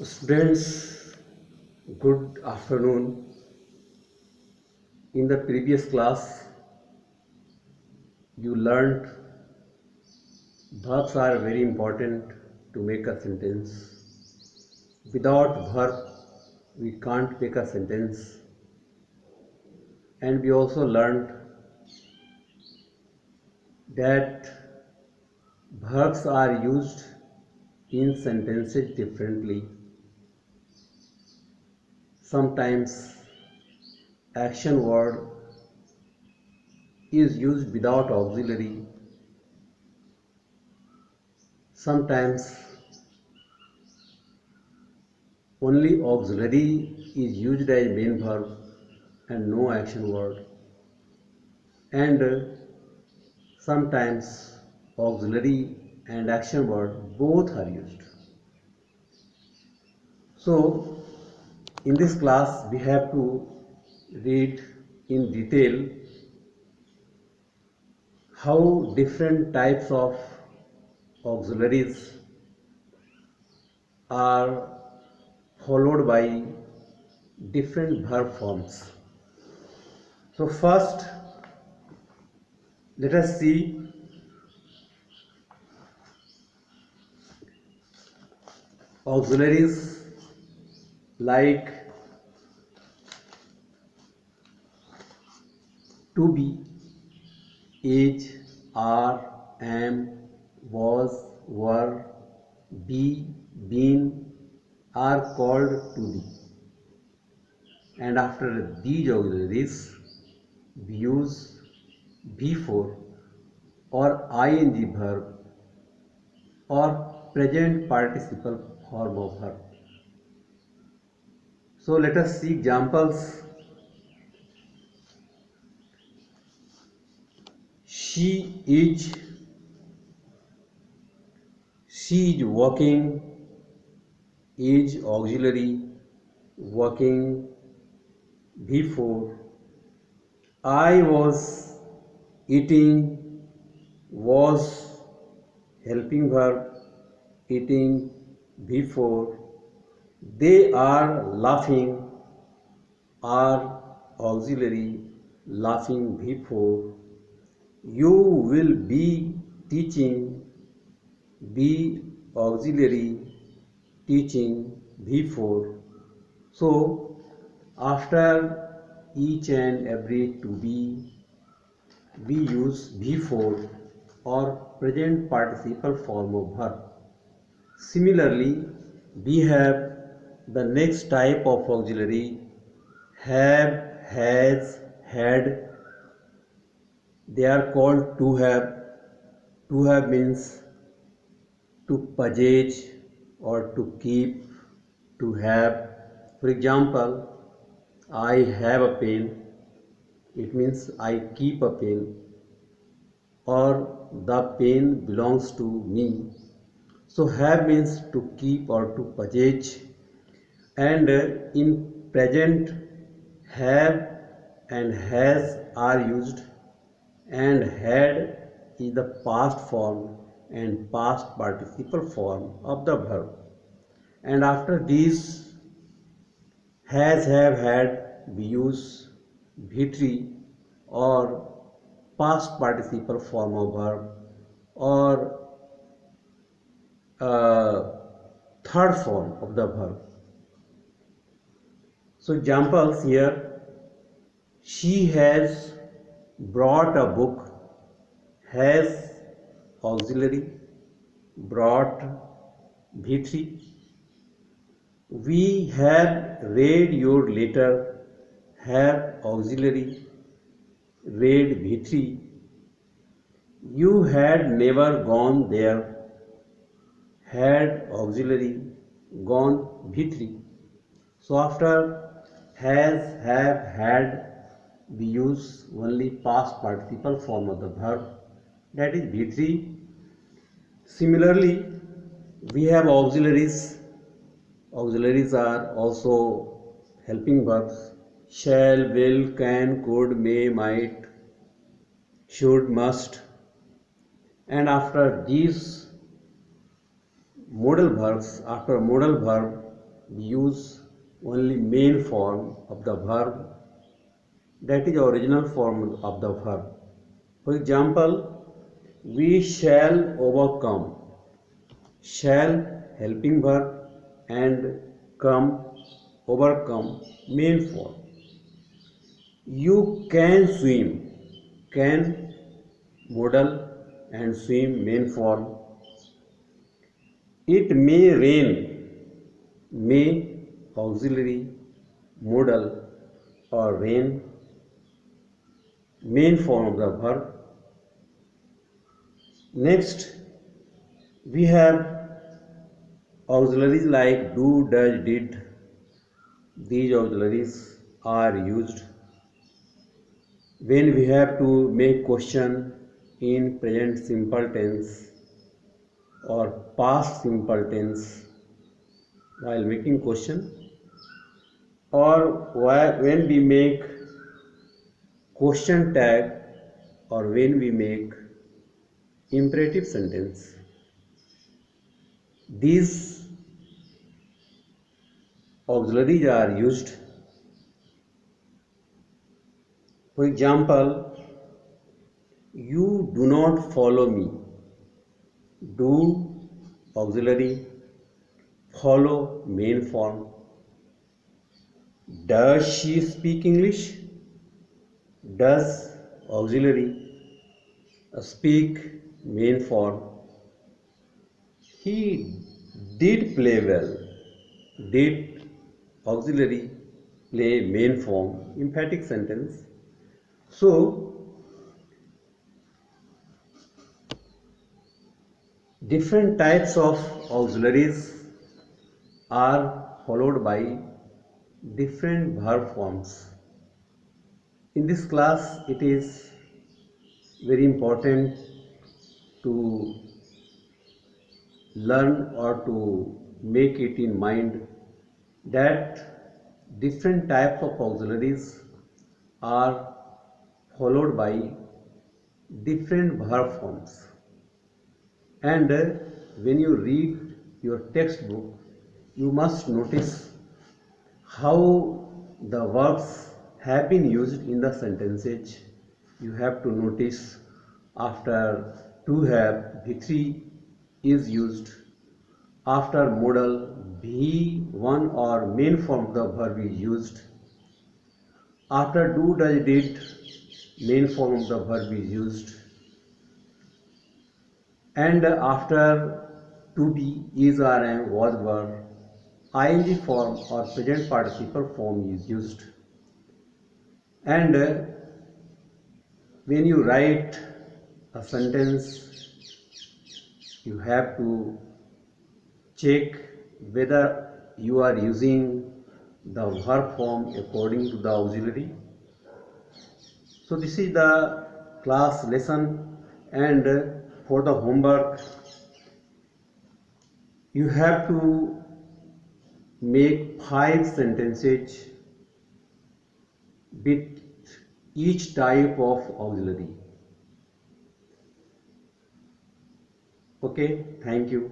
Students, good afternoon. In the previous class, you learned verbs are very important to make a sentence. Without verb, we can't make a sentence. And we also learned that verbs are used in sentences differently. Sometimes action word is used without auxiliary. Sometimes only auxiliary is used as main verb and no action word. And sometimes auxiliary and action word both are used. So in this class we have to read in detail how different types of auxiliaries are followed by different verb forms. So first let us see auxiliaries like to be, is, are, am, was, were, be, been are called to be. And after these auxiliaries, we use before or ing verb or present participle form of verb. So let us see examples. She is walking, is auxiliary, working before. I was eating, was helping verb, eating before. They are laughing, are auxiliary, laughing before. You will be teaching, be auxiliary, teaching before. So after each and every to be, we use before or present participle form of verb. Similarly, we have the next type of auxiliary have, has, had. They are called to have. To have means to possess or to keep, to have. For example, I have a pen. It means I keep a pen, or the pen belongs to me. So have means to keep or to possess, and in present have and has are used, and had is the past form and past participle form of the verb. And after these has, have, had, we use V3 or past participle form of verb or third form of the verb. So examples here: she has brought a book, has auxiliary, brought V3. We have read your letter, have auxiliary, read V3. You had never gone there, had auxiliary, gone V3. So after has, have, had, we use only past participle form of the verb, that is V3. Similarly, we have auxiliaries. Auxiliaries are also helping verbs: shall, will, can, could, may, might, should, must. And after these modal verbs, after modal verb, we use only main form of the verb, that is original form of the verb. For example, we shall overcome. Shall helping verb and come overcome main form. You can swim. Can modal and swim main form. It may rain. May auxiliary modal or rain main form of the verb. Next, we have auxiliaries like do, does, did. These auxiliaries are used when we have to make question in present simple tense or past simple tense while making question, or when we make question tag, or when we make imperative sentence. These auxiliaries are used. For example, you do not follow me. Do auxiliary, follow main form. Does she speak English? Does auxiliary, speak main form. He did play well. Did auxiliary, play main form, emphatic sentence. So different types of auxiliaries are followed by different verb forms. In this class, it is very important to learn or to make it in mind that different types of auxiliaries are followed by different verb forms. And when you read your textbook, you must notice how the verbs have been used in the sentences. You have to notice after to have V3 is used, after modal V1 or main form of the verb is used, after do, does, did main form of the verb is used, and after to be, is, are, am, was, were, ing form or present participle form is used. And when you write a sentence, you have to check whether you are using the verb form according to the auxiliary. So this is the class lesson, and for the homework you have to make 5 sentences with each type of auxiliary. Okay, thank you.